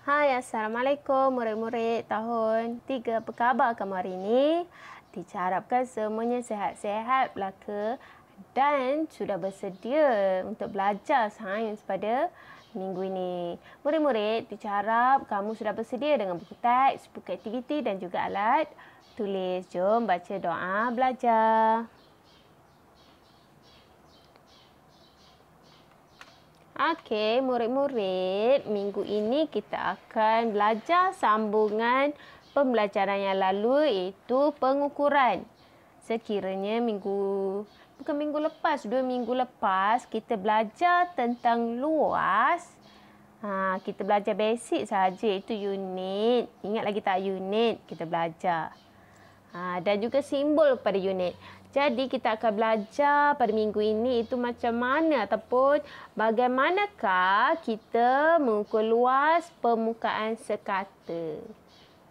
Hai, Assalamualaikum murid-murid tahun 3. Apa khabar kamu hari ini? Teacher harapkan semuanya sehat-sehat belaka dan sudah bersedia untuk belajar sains pada minggu ini. Murid-murid, teacher harap kamu sudah bersedia dengan buku teks, buku aktiviti dan juga alat tulis. Jom baca doa belajar. Okey, murid-murid, minggu ini kita akan belajar sambungan pembelajaran yang lalu iaitu pengukuran. Sekiranya bukan minggu lepas, 2 minggu lepas kita belajar tentang luas. Kita belajar basic saja iaitu unit. Ingat lagi tak unit kita belajar. Dan juga simbol pada unit. Jadi kita akan belajar pada minggu ini itu macam mana ataupun bagaimanakah kita mengukur luas permukaan sekata.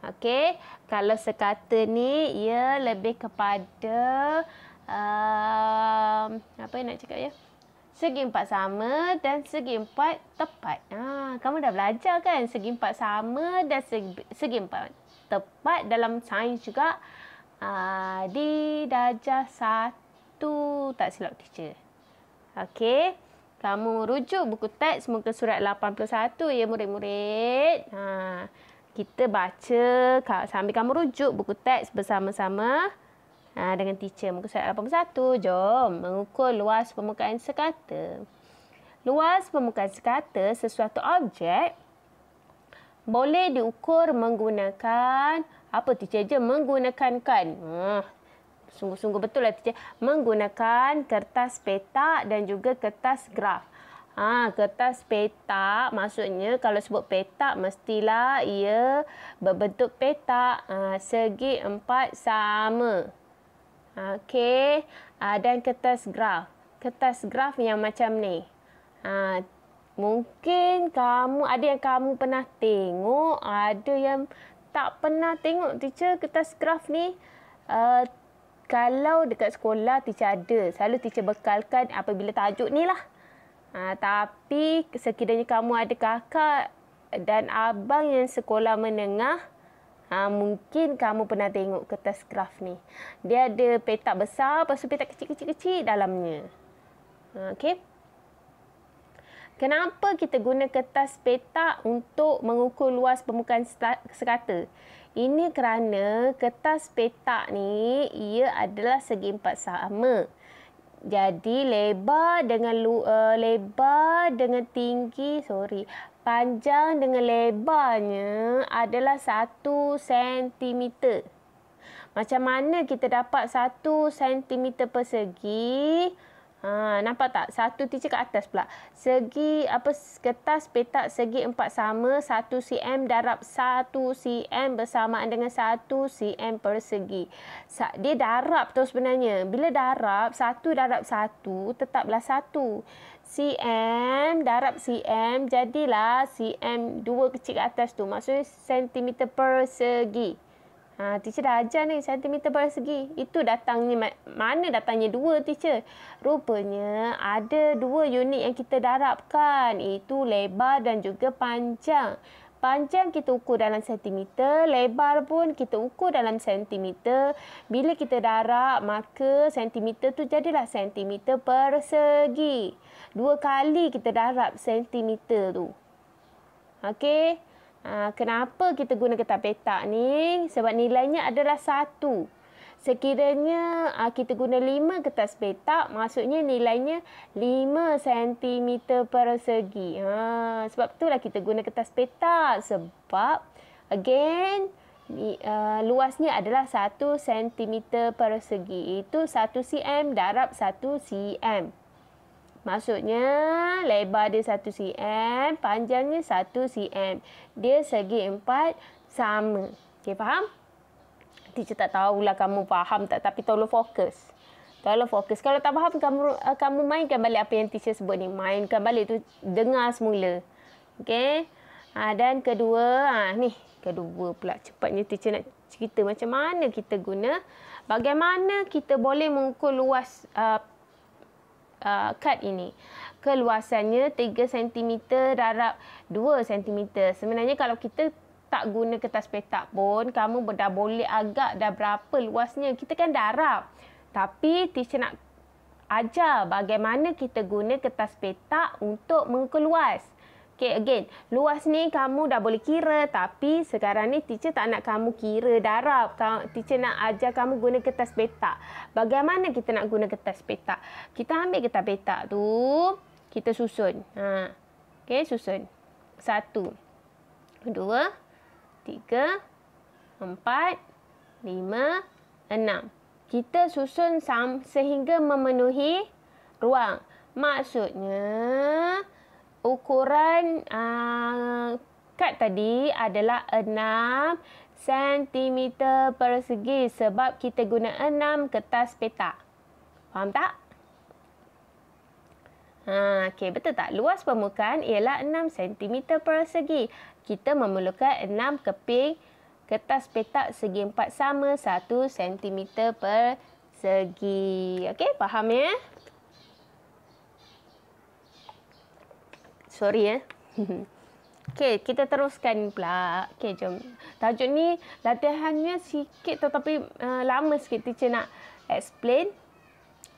Okey, kalau sekata ni ia lebih kepada apa yang nak cakap ya? Segi empat sama dan segi empat tepat. Kamu dah belajar kan segi empat sama dan segi empat tepat dalam sains juga. Di darjah 1 tak silap teacher. Okey. Kamu rujuk buku teks muka surat 81 ya murid-murid. Kita baca sambil kamu rujuk buku teks bersama-sama dengan teacher muka surat 81. Jom mengukur luas permukaan sekata. Luas permukaan sekata sesuatu objek boleh diukur menggunakan apa teacher je? Menggunakan kan. Sungguh-sungguh betul lah teacher. Menggunakan kertas petak dan juga kertas graf. Kertas petak maksudnya kalau sebut petak mestilah ia berbentuk petak. Segi empat sama. Okey. Dan kertas graf. Kertas graf yang macam ni. Mungkin ada yang kamu pernah tengok, ada yang tak pernah tengok teacher kertas graf ni. Kalau dekat sekolah teacher ada. Selalu teacher bekalkan apabila tajuk ni lah. Tapi sekiranya kamu ada kakak dan abang yang sekolah menengah, mungkin kamu pernah tengok kertas graf ni. Dia ada petak besar, lepas tu petak kecil-kecil dalamnya. Okey. Kenapa kita guna kertas petak untuk mengukur luas permukaan sekata? Ini kerana kertas petak ni ia adalah segi empat sama. Jadi panjang dengan lebarnya adalah 1 sentimeter. Macam mana kita dapat 1 sentimeter persegi? Nampak tak? 1 teacher kat atas pula. Kertas petak segi empat sama 1 cm darab 1 cm bersamaan dengan 1 cm persegi. Dia darab tu sebenarnya. Bila darab, 1 darab 1 tetaplah 1. cm darab cm jadilah cm 2 kecil kat atas tu. Maksudnya sentimeter persegi. Teacher dah ajar ni sentimeter persegi. Itu datangnya, mana datangnya 2 teacher? Rupanya ada 2 unit yang kita darabkan. Itu lebar dan juga panjang. Panjang kita ukur dalam sentimeter, lebar pun kita ukur dalam sentimeter. Bila kita darab, maka sentimeter tu jadilah sentimeter persegi. 2 kali kita darab sentimeter tu. Okey. Kenapa kita guna kertas petak ni? Sebab nilainya adalah 1. Sekiranya kita guna 5 kertas petak, maksudnya nilainya 5 cm persegi. Sebab itulah kita guna kertas petak. Sebab, again, luasnya adalah 1 cm persegi. Itu 1 cm darab 1 cm. Maksudnya lebar dia 1 cm, panjangnya 1 cm. Dia segi empat sama. Okey, faham? Teacher tak tahulah kamu faham tak, tapi tolong fokus. Tolong fokus. Kalau tak faham, kamu mainkan balik apa yang teacher sebut ni. Mainkan balik tu, dengar semula. Okey? Dan kedua, kedua pula. Cepatnya teacher nak cerita macam mana kita guna. Bagaimana kita boleh mengukur luas kad ini. keluasannya 3 cm darab 2 cm. Sebenarnya kalau kita tak guna kertas petak pun, kamu dah boleh agak dah berapa luasnya. Kita kan darab. Tapi teacher nak ajar bagaimana kita guna kertas petak untuk mengukur luas. Okay, again, luas ni kamu dah boleh kira, tapi sekarang ni teacher tak nak kamu kira darab. Teacher nak ajar kamu guna kertas petak. Bagaimana kita nak guna kertas petak? Kita ambil kertas petak tu, kita susun. Okay, susun. 1, 2, 3, 4, 5, 6. Kita susun sehingga memenuhi ruang. Maksudnya, ukuran kad tadi adalah 6 cm persegi sebab kita guna 6 kertas petak. Faham tak? Okey, betul tak? Luas permukaan ialah 6 cm persegi. Kita memerlukan 6 keping kertas petak segi 4 sama 1 cm persegi. Okey, faham ya? Sorry ya. Okey, kita teruskan pula. Okey, jom. Tajuk ni latihannya sikit tetapi lama sikit teacher nak explain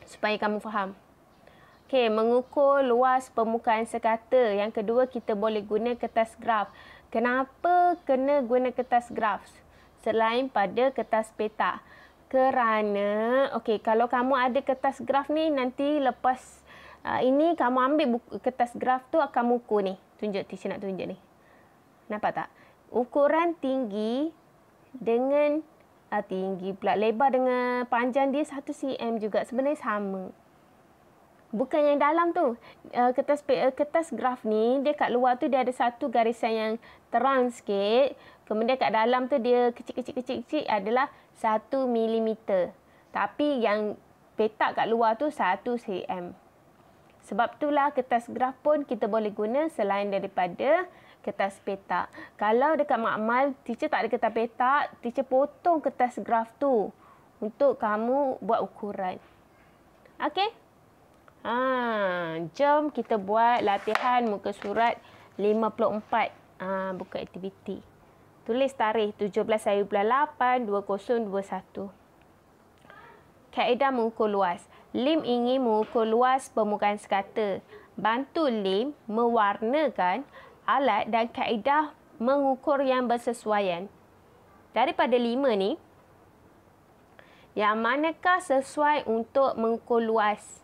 supaya kamu faham. Okey, mengukur luas permukaan sekata. Yang kedua, kita boleh guna kertas graf. Kenapa kena guna kertas graf selain pada kertas petak? Kerana, okey, kalau kamu ada kertas graf ni, nanti lepas ini kamu ambil kertas graf tu akan ukur ni. Tunjuk, teacher nak tunjuk ni. Nampak tak? Ukuran tinggi dengan tinggi pula. Lebar dengan panjang dia 1 cm juga. Sebenarnya sama. Bukan yang dalam tu. Kertas graf ni, dia kat luar tu dia ada satu garisan yang terang sikit. Kemudian kat dalam tu dia kecil-kecil adalah 1 mm. Tapi yang petak kat luar tu 1 cm. Sebab itulah kertas graf pun kita boleh guna selain daripada kertas petak. Kalau dekat makmal, teacher tak ada kertas petak, teacher potong kertas graf tu untuk kamu buat ukuran. Okey? Jom kita buat latihan muka surat 54. Buka aktiviti. Tulis tarikh 17/8/2021. Kaedah mengukur luas. Lim ingin mengukur luas permukaan sekata. Bantu Lim mewarnakan alat dan kaedah mengukur yang bersesuaian. Daripada 5 ni, yang manakah sesuai untuk mengukur luas?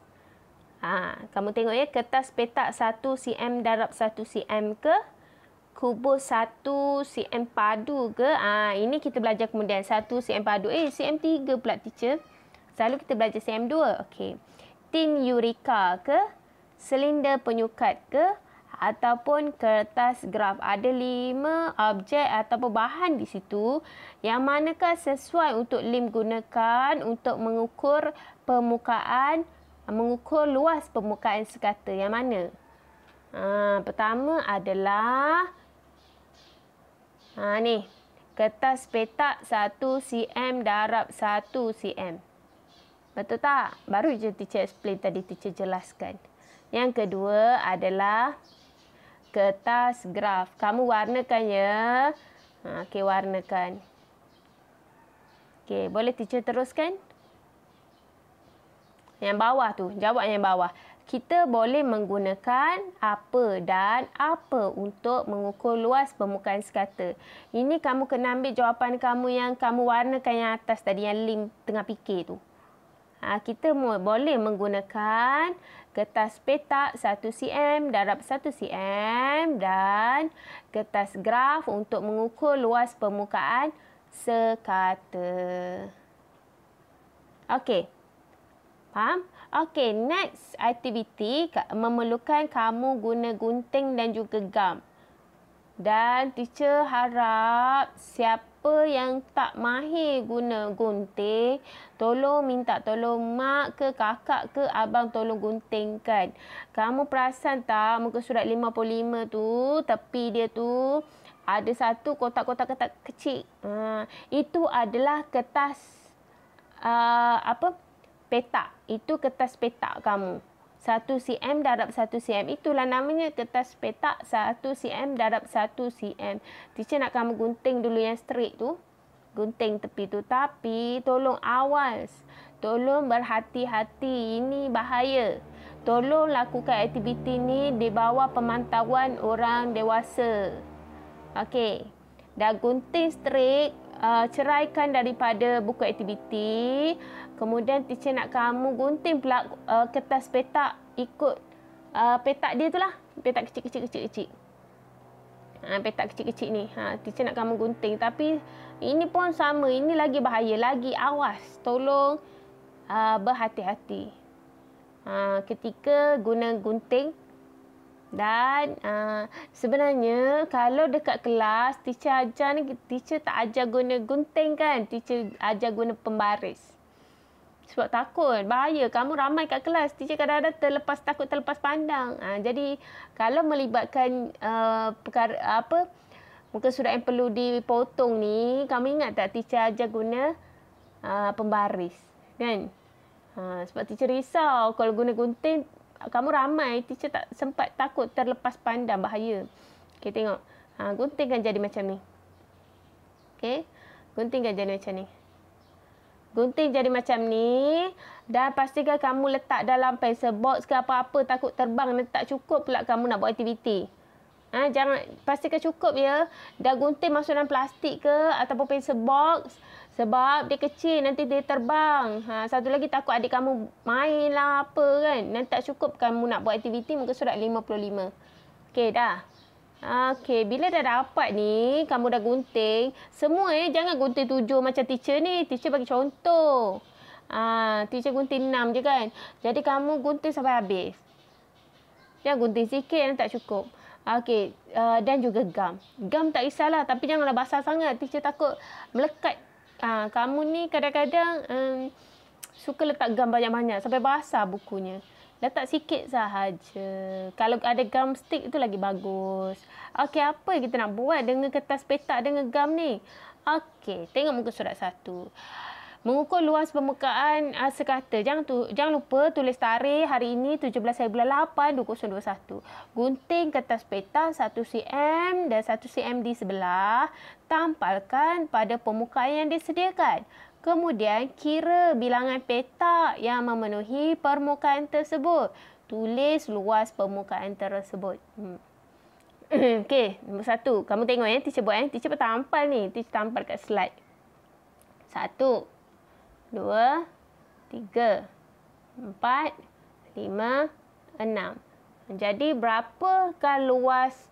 Kamu tengok ya, kertas petak 1 cm darab 1 cm ke? Kubus 1 cm padu ke? Ini kita belajar kemudian. 1 cm padu. Cm 3 pula teacher. Selalu kita belajar cm 2. Okey. Tin Eureka ke? Silinder penyukat ke? Ataupun kertas graf. Ada 5 objek ataupun bahan di situ. Yang manakah sesuai untuk Lim gunakan untuk mengukur permukaan, mengukur luas permukaan sekata. Yang mana? Pertama adalah ni. Kertas petak 1 cm darab 1 cm. Betul tak? Baru je teacher explain tadi, teacher jelaskan. Yang kedua adalah kertas graf. Kamu warnakan ya. Okey, warnakan. Okey, boleh teacher teruskan? Yang bawah tu, jawab yang bawah. Kita boleh menggunakan apa dan apa untuk mengukur luas permukaan sekata. Ini kamu kena ambil jawapan kamu yang kamu warnakan yang atas tadi, yang Lim tengah fikir tu. Kita boleh menggunakan kertas petak 1 cm darab 1 cm dan kertas graf untuk mengukur luas permukaan sekata. Okey. Faham? Okey, next activity memerlukan kamu guna gunting dan juga gam. Dan teacher harap siapa yang tak mahir guna gunting, tolong minta tolong mak ke kakak ke abang tolong guntingkan. Kamu perasan tak muka surat 55 tu, tepi dia tu ada satu kotak-kotak kecil. Itu adalah kertas petak. Itu kertas petak kamu. 1 cm darab 1 cm. Itulah namanya kertas petak 1 cm darab 1 cm. Teacher nak kamu gunting dulu yang straight tu. Gunting tepi tu. Tapi tolong awas. Tolong berhati-hati. Ini bahaya. Tolong lakukan aktiviti ni di bawah pemantauan orang dewasa. Okey. Dah gunting straight, ceraikan daripada buku aktiviti. Kemudian teacher nak kamu gunting pula kertas petak ikut petak dia tu lah. Petak kecil-kecil. Petak kecil-kecil ni. Teacher nak kamu gunting. Tapi ini pun sama. Ini lagi bahaya. Lagi awas. Tolong berhati-hati. Ketika guna gunting. Dan sebenarnya kalau dekat kelas teacher ajar ni, teacher tak ajar guna gunting kan. Teacher ajar guna pembaris. Sebab takut, bahaya. Kamu ramai kat kelas. Teacher kadang-kadang takut terlepas pandang. Jadi kalau melibatkan perkara muka surat yang perlu dipotong ni, kamu ingat tak teacher ajar guna pembaris. Kan? Sebab teacher risau kalau guna gunting, kamu ramai, teacher tak sempat takut terlepas pandang, bahaya. Okay, tengok. Guntingkan jadi macam ni. Okay, guntingkan jadi macam ni. Gunting jadi macam ni. Dan pastikan kamu letak dalam pencil box ke apa-apa, takut terbang, tak cukup pula kamu nak buat aktiviti. Jangan, pastikan cukup ya. Dah gunting masuk dalam plastik ke ataupun pencil box. Sebab dia kecil, nanti dia terbang. Satu lagi takut adik kamu main lah apa kan. Nanti tak cukup kamu nak buat aktiviti muka surat 55. Okey dah. Okey, bila dah dapat ni, kamu dah gunting. Semua jangan gunting 7 macam teacher ni. Teacher bagi contoh. Teacher gunting 6 je kan. Jadi kamu gunting sampai habis. Jangan gunting sikit yang tak cukup. Okey, dan juga gam. Gam tak kisahlah, tapi janganlah basah sangat. Teacher takut melekat. Kamu ni kadang-kadang suka letak gam banyak-banyak sampai basah bukunya. Letak sikit sahaja. Kalau ada gam stick itu lagi bagus. Okey, apa yang kita nak buat dengan kertas petak dengan gam ni? Okey, tengok muka surat 1. Mengukur luas permukaan sekata. Jangan lupa tulis tarikh hari ini 17 hari bulan 8 2021. Gunting kertas petak 1 cm dan 1 cm di sebelah. Tampalkan pada permukaan yang disediakan. Kemudian kira bilangan petak yang memenuhi permukaan tersebut. Tulis luas permukaan tersebut. Okey, nombor 1. Kamu tengok teacher buat teacher tampal ni. Teacher tampal kat slide. 1, 2, 3, 4, 5, 6. Jadi berapakah luas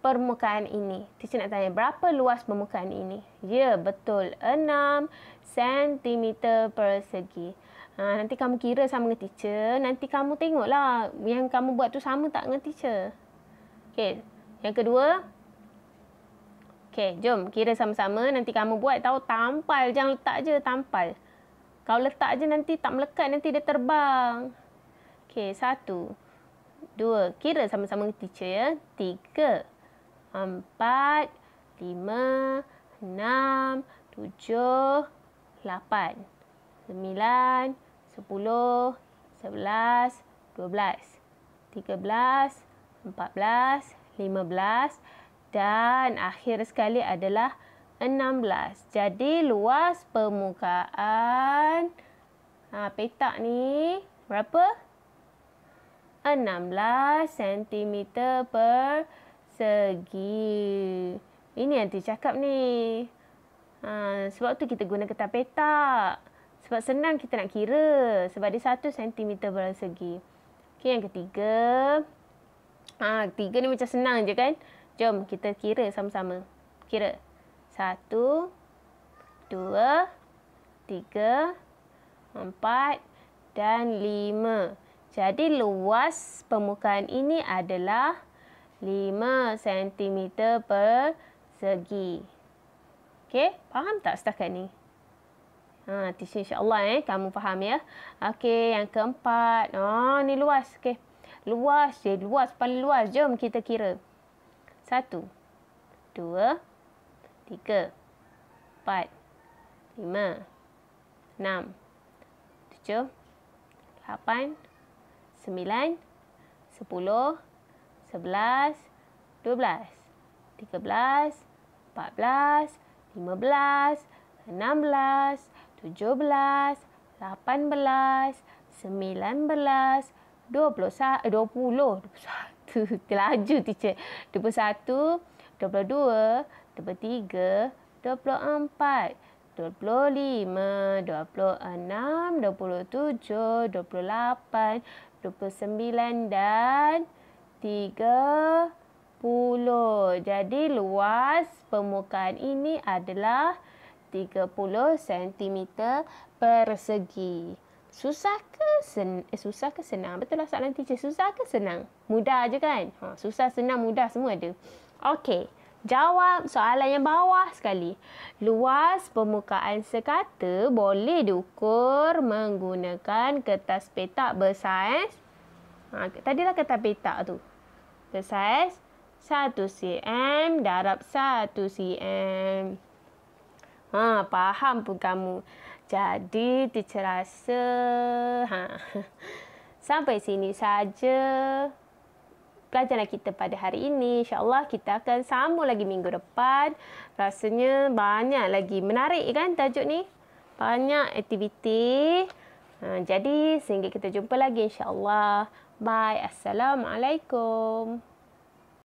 permukaan ini? Teacher nak tanya, berapa luas permukaan ini? Ya, betul. 6 cm persegi. Nanti kamu kira sama dengan teacher. Nanti kamu tengoklah yang kamu buat tu sama tak dengan teacher. Okey, yang kedua. Okey, jom kira sama-sama. Nanti kamu buat tahu, tampal. Jangan letak je, tampal. Kalau letak je nanti tak melekat, nanti dia terbang. Okey, 1, 2. Kira sama-sama dengan teacher ya. 3, 4, 5, 6, 7, 8, 9, 10, 11, 12, 13, 14, 15 dan akhir sekali adalah 16. Jadi luas permukaan petak ni berapa? 16 cm persegi. Ini yang dia cakap ni. Sebab tu kita guna kertas petak. Sebab senang kita nak kira. Sebab dia 1 cm persegi. Okey, yang ketiga. Ketiga ni macam senang je kan. Jom kita kira sama-sama. Kira. 1, 2, 3, 4 dan 5. Jadi luas permukaan ini adalah 5 cm persegi. Okey, faham tak setakat ni? Teacher insya-Allah kamu faham ya. Okey, yang keempat. Ni luas. Okey. Luas je, luas paling luas. Jom kita kira. 1, 2, 3, 4, 5, 6, 7, 8, 9, 10, 11, 12, 13, 14, 15, 16, 17, 18, 19, 20, 21, terlaju teacher. 21, 22, 23, 24, 25, 26, 27, 28, 29 dan 30. Jadi luas permukaan ini adalah 30 cm persegi. Susah ke senang? Betul lah soalan teacher. Susah ke senang? Mudah je kan? Susah, senang, mudah semua ada. Okey. Jawab soalan yang bawah sekali. Luas permukaan sekata boleh diukur menggunakan kertas petak bersaiz. Tadilah kertas petak tu. Bersaiz 1 cm darab 1 cm. Faham pun kamu. Jadi, teacher rasa sampai sini saja pelajaran kita pada hari ini. InsyaAllah kita akan sambung lagi minggu depan. Rasanya banyak lagi. Menarik kan tajuk ni? Banyak aktiviti. Jadi, sehingga kita jumpa lagi insyaAllah. Bye. Assalamualaikum.